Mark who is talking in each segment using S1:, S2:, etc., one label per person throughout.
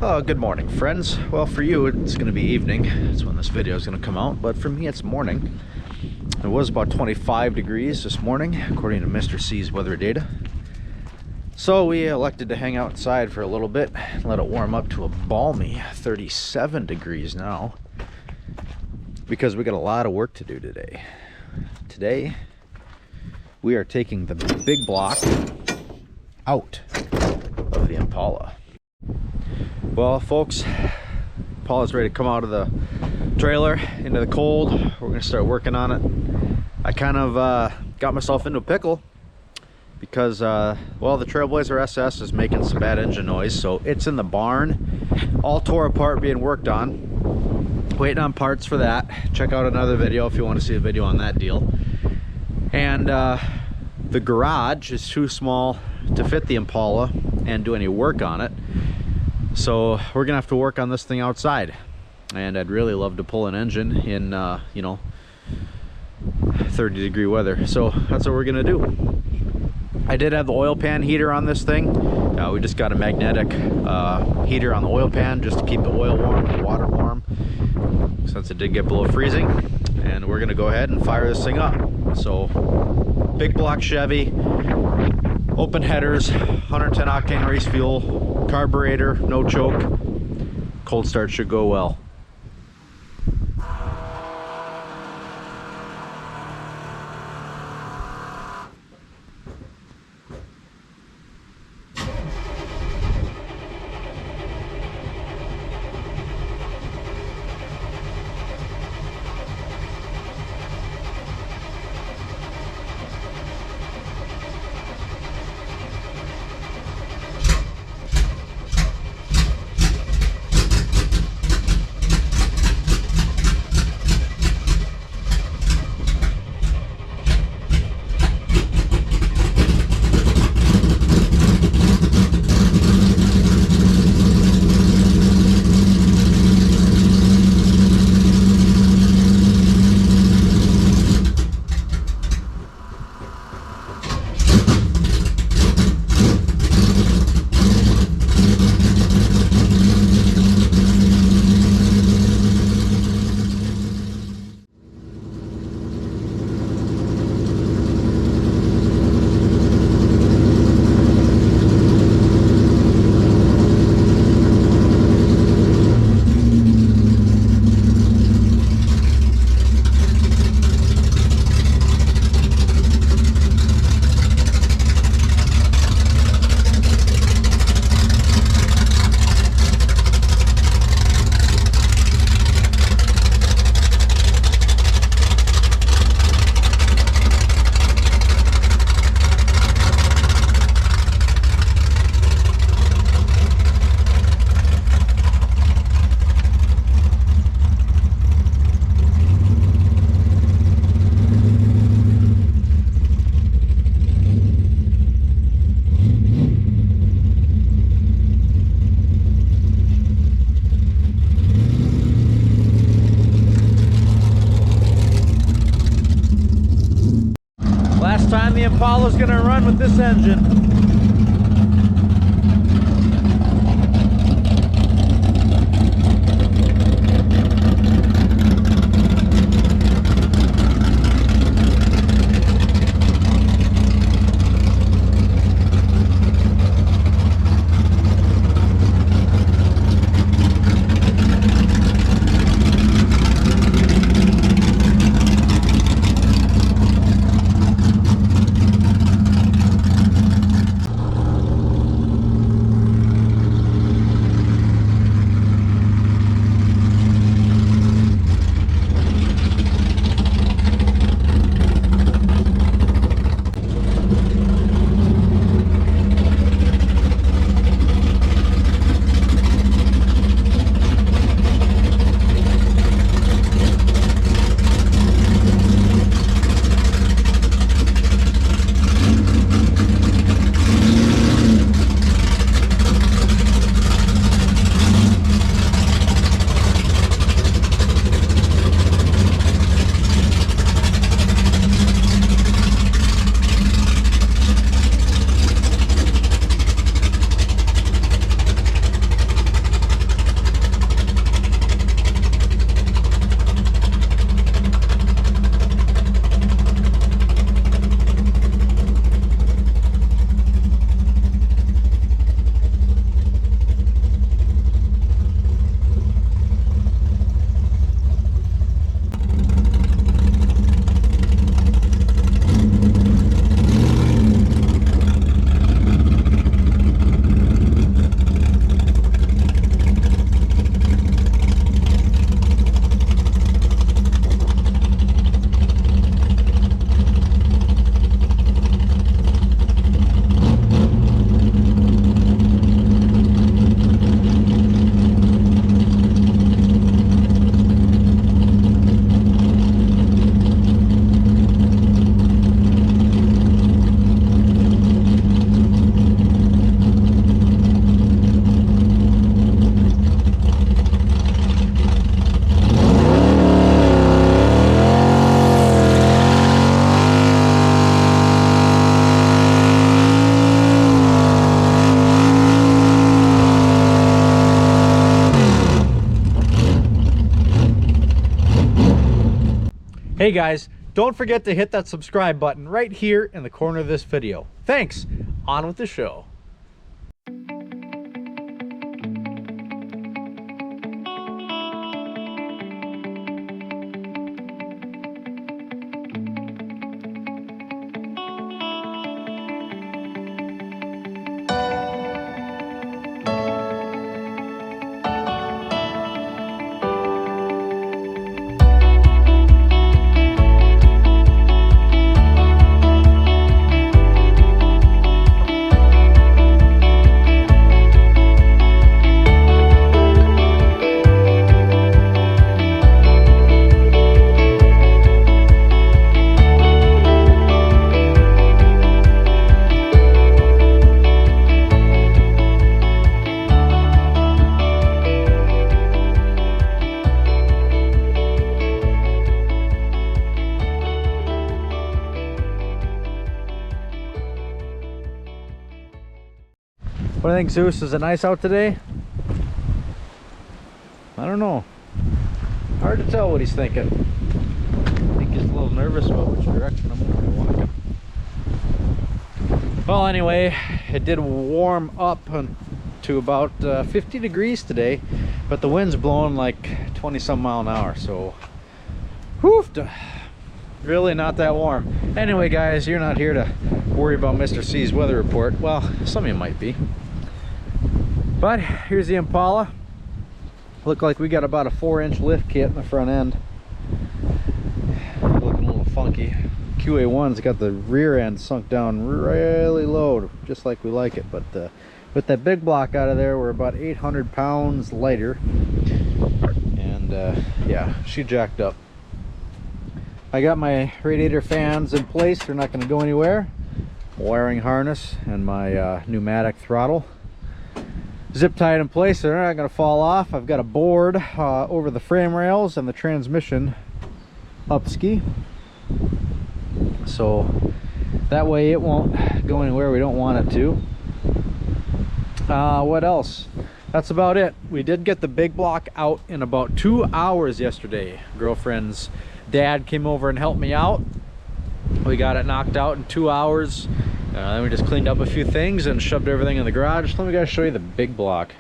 S1: Oh, good morning, friends. Well, for you, it's going to be evening. That's when this video is going to come out. But for me, it's morning. It was about 25 degrees this morning, according to Mr. C's weather data. So we elected to hang outside for a little bit, let it warm up to a balmy 37 degrees now, because we got a lot of work to do today. Today, we are taking the big block out of the Impala. Well, folks, Impala's ready to come out of the trailer into the cold. We're gonna start working on it. I kind of got myself into a pickle because, well, the Trailblazer SS is making some bad engine noise, so it's in the barn, all tore apart, being worked on. Waiting on parts for that. Check out another video if you want to see a video on that deal. And the garage is too small to fit the Impala and do any work on it. So we're gonna have to work on this thing outside, and I'd really love to pull an engine in you know, 30-degree weather. So that's what we're gonna do. I did have the oil pan heater on this thing. We just got a magnetic heater on the oil pan just to keep the oil warm, the water warm, since it did get below freezing. And we're gonna go ahead and fire this thing up. So big block Chevy, open headers, 110 octane race fuel, carburetor, no choke. Cold start should go well. Last time the Impala's gonna run with this engine. Hey guys, don't forget to hit that subscribe button right here in the corner of this video. Thanks. On with the show. What do you think, Zeus? Is it nice out today? I don't know. Hard to tell what he's thinking. I think he's a little nervous about which direction I'm going to be walking. Well, anyway, it did warm up to about 50 degrees today, but the wind's blowing like 20 some mile an hour, so whew, really not that warm. Anyway guys, you're not here to worry about Mr. C's weather report. Well, some of you might be. But here's the Impala. Look like we got about a 4-inch lift kit in the front end. Looking a little funky. QA1's got the rear end sunk down really low, just like we like it. But with that big block out of there, we're about 800 pounds lighter. And yeah, she jacked up. I got my radiator fans in place. They're not going to go anywhere. Wiring harness and my pneumatic throttle zip tied in place, so they're not going to fall off. I've got a board over the frame rails and the transmission up ski, so that way it won't go anywhere we don't want it to. What else? That's about it. We did get the big block out in about 2 hours yesterday. Girlfriend's dad came over and helped me out. We got it knocked out in 2 hours. Then we just cleaned up a few things and shoved everything in the garage. Let me guys show you the big block.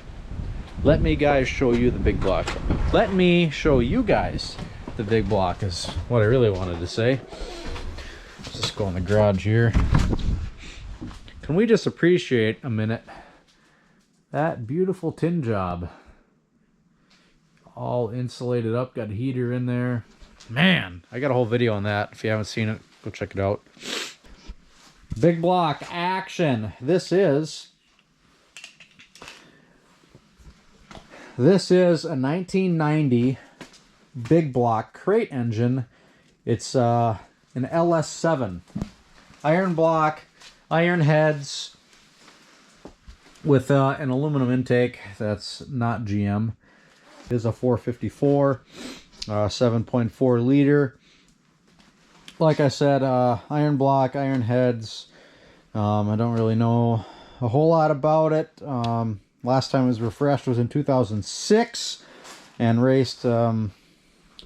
S1: Let me guys show you the big block. Let me show you guys the big block is what I really wanted to say. Let's just go in the garage here. Can we just appreciate a minute that beautiful tin job? All insulated up, got a heater in there. Man, I got a whole video on that. If you haven't seen it, go check it out. Big block action. This is a 1990 big block crate engine. It's an LS7 iron block, iron heads with an aluminum intake. That's not GM. It is a 454 7.4 liter. Like I said, iron block, iron heads. I don't really know a whole lot about it. Last time it was refreshed was in 2006 and raced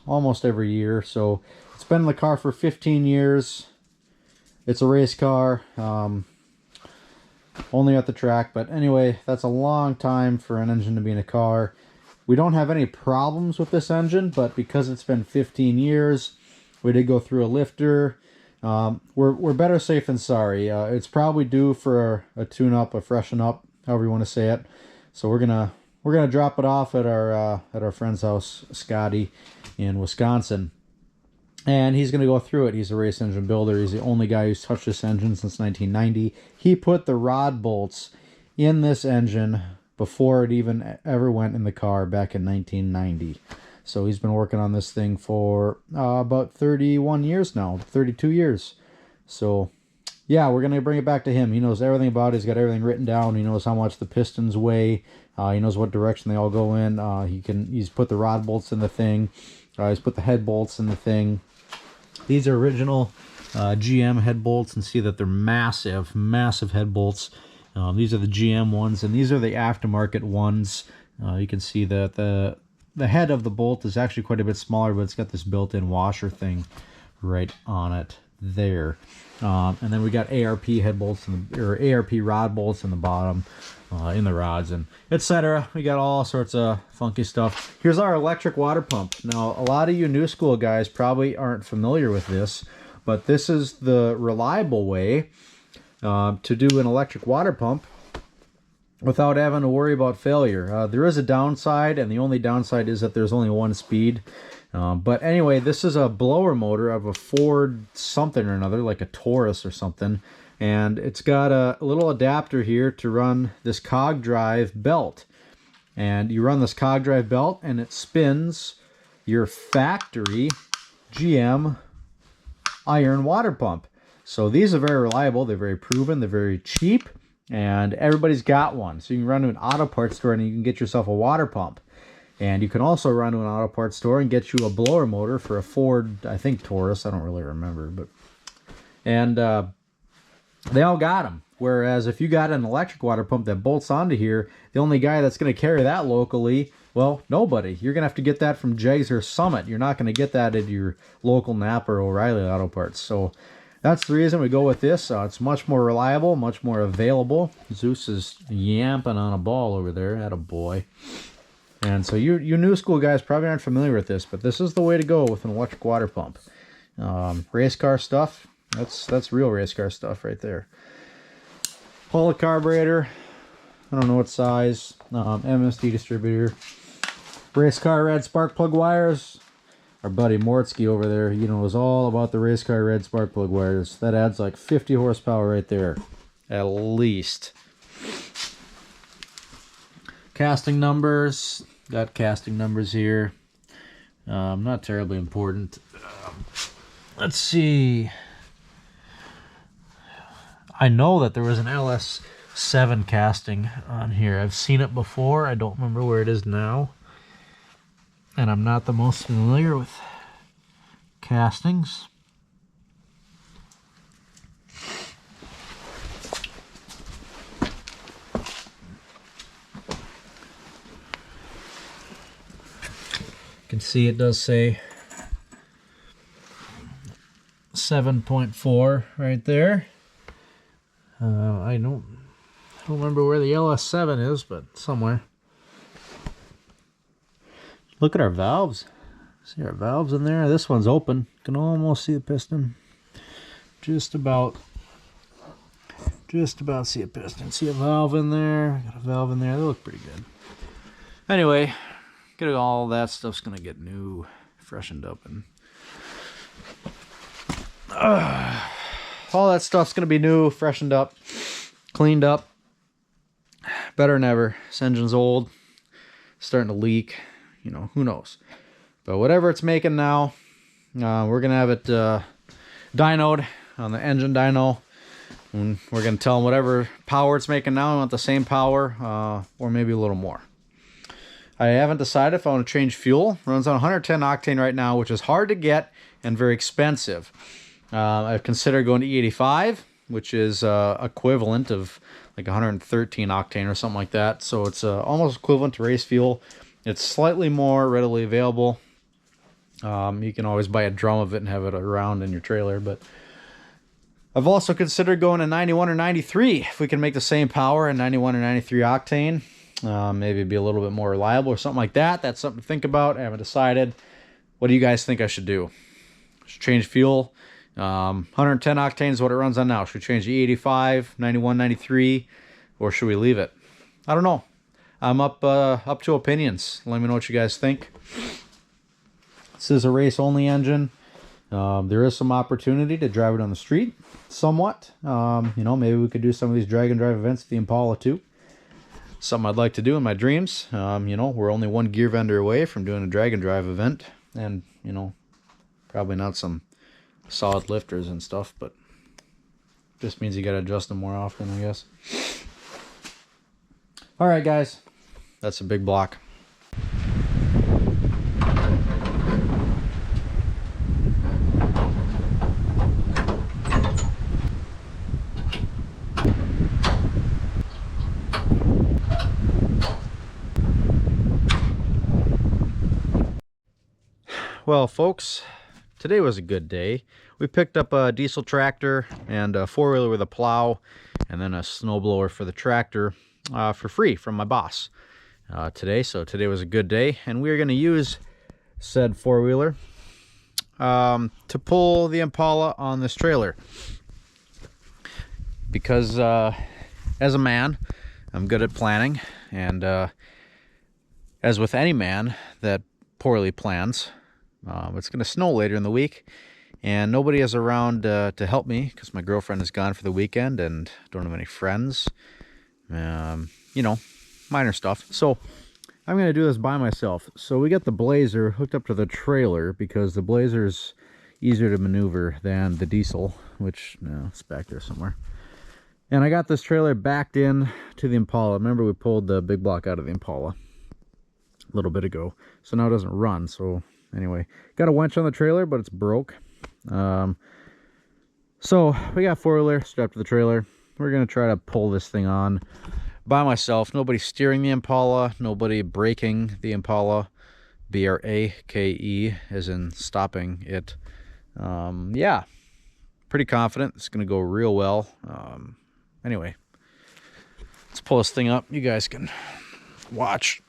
S1: almost every year. So it's been in the car for 15 years. It's a race car, only at the track. But anyway, that's a long time for an engine to be in a car. We don't have any problems with this engine, but because it's been 15 years, we did go through a lifter. We're better safe than sorry. It's probably due for a tune-up, a freshen up, however you want to say it. So we're gonna drop it off at our friend's house, Scotty, in Wisconsin, and he's gonna go through it. He's a race engine builder. He's the only guy who's touched this engine since 1990. He put the rod bolts in this engine before it even ever went in the car back in 1990. So he's been working on this thing for about 31 years now, 32 years. So yeah, we're going to bring it back to him. He knows everything about it. He's got everything written down. He knows how much the pistons weigh. He knows what direction they all go in. He's put the rod bolts in the thing. He's put the head bolts in the thing. These are original GM head bolts, and see that they're massive, massive head bolts. These are the GM ones, and these are the aftermarket ones. You can see that the head of the bolt is actually quite a bit smaller, but it's got this built-in washer thing right on it there. And then we got ARP head bolts or ARP rod bolts in the bottom, in the rods, and etc. We got all sorts of funky stuff. Here's our electric water pump. Now, a lot of you new school guys probably aren't familiar with this, but this is the reliable way to do an electric water pump without having to worry about failure. There is a downside, and the only downside is that there's only one speed. But anyway, this is a blower motor of a Ford something or another, like a Taurus or something. And it's got a little adapter here to run this cog drive belt. And you run this cog drive belt and it spins your factory GM iron water pump. So these are very reliable, they're very proven, they're very cheap, and everybody's got one. So you can run to an auto parts store and you can get yourself a water pump. And you can also run to an auto parts store and get you a blower motor for a Ford, I think Taurus, I don't really remember, but and they all got them. Whereas if you got an electric water pump that bolts onto here, the only guy that's going to carry that locally, well, nobody. You're going to have to get that from Jegs or Summit. You're not going to get that at your local Napa or O'Reilly Auto Parts. So that's the reason we go with this. It's much more reliable, much more available. Zeus is yamping on a ball over there. Attaboy. And so you new school guys probably aren't familiar with this, but this is the way to go with an electric water pump. Race car stuff, that's real race car stuff right there. Pull a carburetor, I don't know what size, MSD distributor. Race car red spark plug wires. Our buddy Mortsky over there, he knows all about the race car red spark plug wires. That adds like 50 horsepower right there, at least. Casting numbers, got casting numbers here. Not terribly important. Let's see. I know that there was an LS7 casting on here. I've seen it before. I don't remember where it is now. And I'm not the most familiar with castings. You can see it does say 7.4 right there. I don't remember where the LS7 is, but somewhere. Look at our valves. See our valves in there? This one's open. You can almost see the piston. Just about see a piston. See a valve in there. Got a valve in there. They look pretty good. Anyway, all that stuff's gonna get new, freshened up, and all that stuff's gonna be new, freshened up, cleaned up, better than ever. This engine's old, starting to leak. You know, who knows? But whatever it's making now, we're gonna have it dynoed on the engine dyno, and we're gonna tell them whatever power it's making now, we want the same power, or maybe a little more. I haven't decided if I want to change fuel. It runs on 110 octane right now, which is hard to get and very expensive. I've considered going to E85, which is equivalent of like 113 octane or something like that. So it's almost equivalent to race fuel. It's slightly more readily available. You can always buy a drum of it and have it around in your trailer. But I've also considered going to 91 or 93 if we can make the same power in 91 or 93 octane. Maybe be a little bit more reliable or something like that. That's something to think about. I haven't decided. What do you guys think I should do? Should change fuel. 110 octane is what it runs on now. Should we change the E85, 91, 93, or should we leave it? I don't know. I'm up to opinions. Let me know what you guys think. This is a race-only engine. There is some opportunity to drive it on the street, somewhat. You know, maybe we could do some of these drag and drive events with the Impala too. Something I'd like to do in my dreams. You know, we're only one gear vendor away from doing a drag and drive event, and you know, probably not some solid lifters and stuff, but just means you got to adjust them more often, I guess. All right, guys, that's a big block. Well, folks, today was a good day. We picked up a diesel tractor and a four-wheeler with a plow, and then a snowblower for the tractor for free from my boss today. So today was a good day, and we are going to use said four-wheeler to pull the Impala on this trailer. Because as a man, I'm good at planning, and as with any man that poorly plans, it's going to snow later in the week, and nobody is around to help me because my girlfriend is gone for the weekend and don't have any friends. You know, minor stuff. So I'm going to do this by myself. So we got the Blazer hooked up to the trailer because the Blazer's easier to maneuver than the diesel, which it's back there somewhere. And I got this trailer backed in to the Impala. Remember, we pulled the big block out of the Impala a little bit ago, so now it doesn't run. So anyway, got a winch on the trailer, but it's broke. So we got four-wheeler strapped to the trailer. We're gonna try to pull this thing on by myself. Nobody steering the Impala, nobody braking the Impala. B-R-A-K-E, as in stopping it. Yeah, pretty confident it's gonna go real well. Anyway, let's pull this thing up. You guys can watch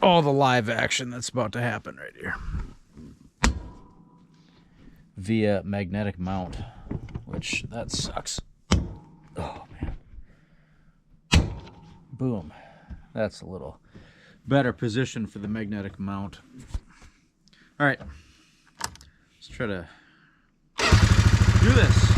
S1: all the live action that's about to happen right here. Via magnetic mount, which that sucks. Oh, man. Boom. That's a little better position for the magnetic mount. All right. Let's try to do this.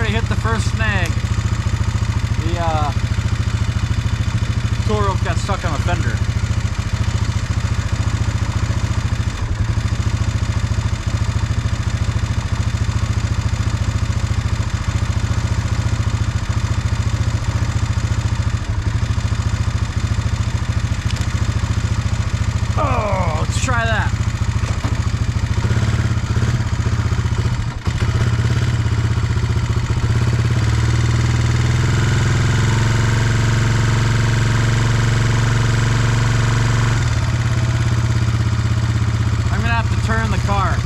S1: Hit the first snag. The tow rope got stuck on the fender. Oh, let's try that. Turn the car.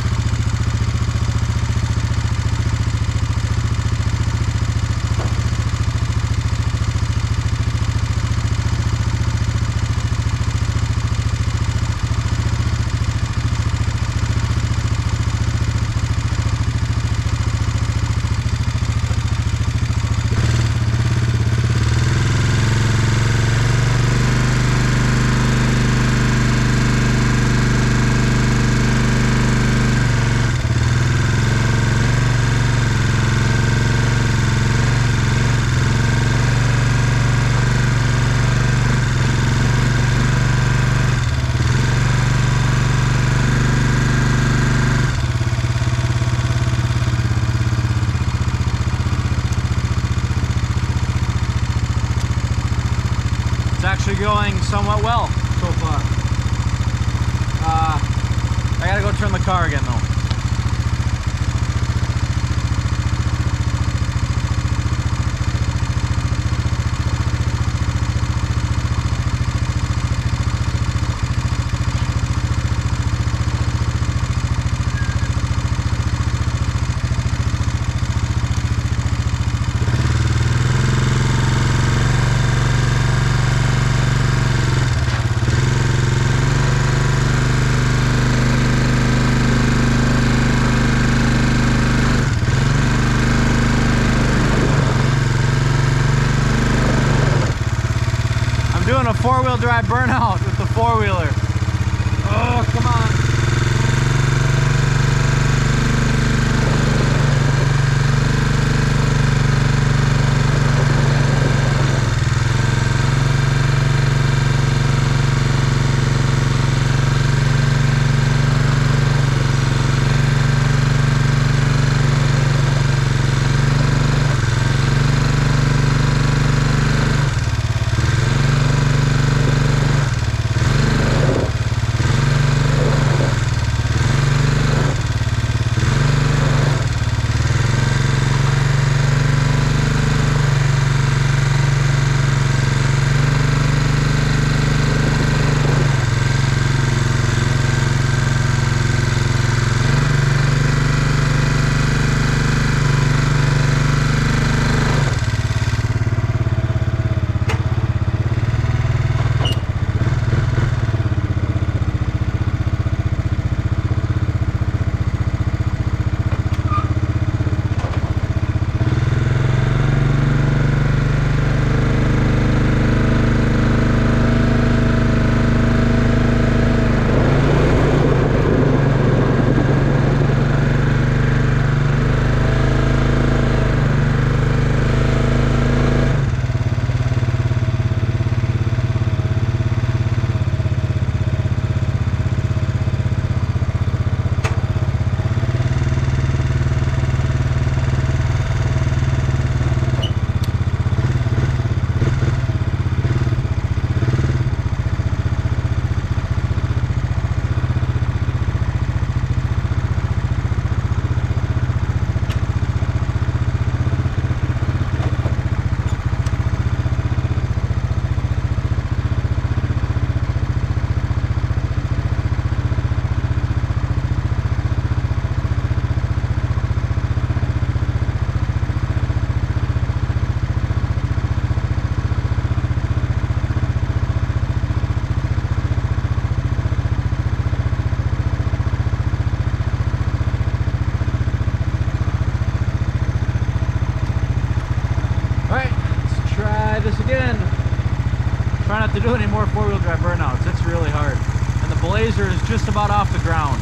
S1: It's actually going somewhat well so far. I gotta go turn the car again though. Doing a four-wheel drive burnout with the four-wheeler. Oh, come on. don't have to do any more four-wheel drive burnouts. It's really hard. And the Blazer is just about off the ground.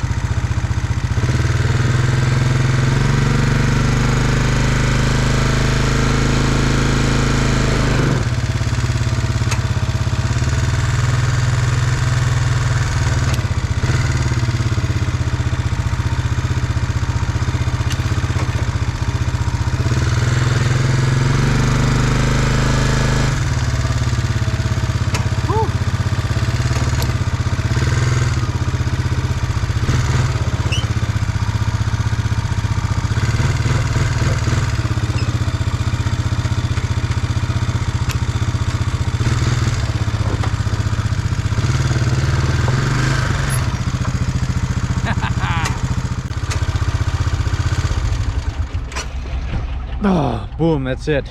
S1: Oh, boom, that's it.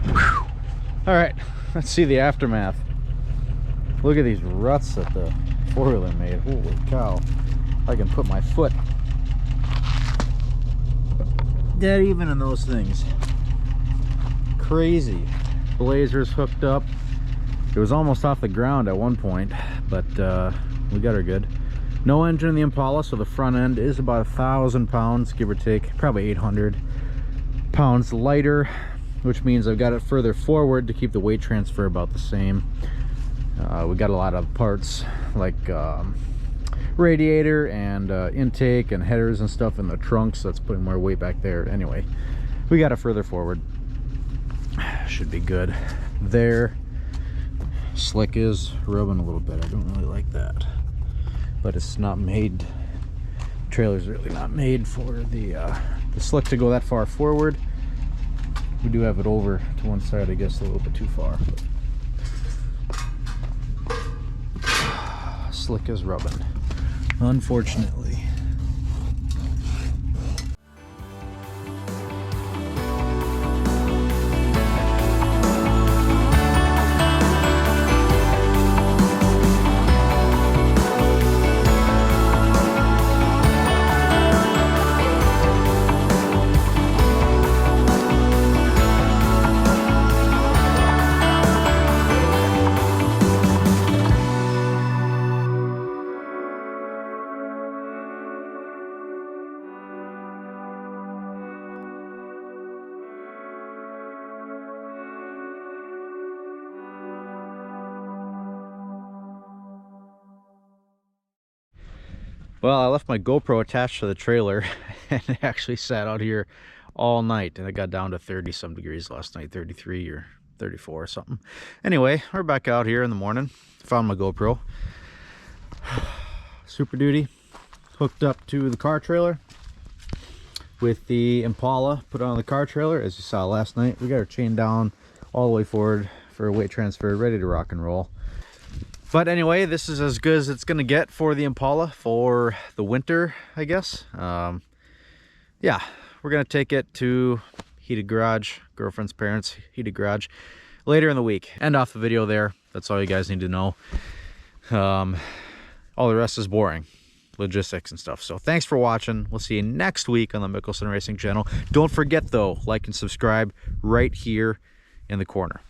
S1: Whew. All right, let's see the aftermath. Look at these ruts that the four-wheeler made. Holy cow. I can put my foot dead even in those things. Crazy. Blazer's hooked up. It was almost off the ground at one point, but we got her good. No engine in the Impala, so the front end is about 1,000 pounds, give or take, probably 800 pounds lighter, which means I've got it further forward to keep the weight transfer about the same. We got a lot of parts like radiator and intake and headers and stuff in the trunk, so that's putting more weight back there. Anyway, we got it further forward. Should be good there. Slick is rubbing a little bit. I don't really like that, but it's not made, trailer's really not made for the slick to go that far forward. We do have it over to one side, I guess, a little bit too far, but slick is rubbing, unfortunately. Well, I left my GoPro attached to the trailer and it actually sat out here all night, and it got down to 30 some degrees last night, 33 or 34 or something. Anyway, we're back out here in the morning. Found my GoPro. Super Duty hooked up to the car trailer with the Impala put on the car trailer. As you saw last night, we got her chained down all the way forward for a weight transfer, ready to rock and roll. But anyway, this is as good as it's gonna get for the Impala for the winter, I guess. Yeah, we're gonna take it to heated garage, girlfriend's parents' heated garage, later in the week. End off the video there. That's all you guys need to know. All the rest is boring, logistics and stuff. So thanks for watching. We'll see you next week on the Mickelson Racing channel. Don't forget though, like and subscribe right here in the corner.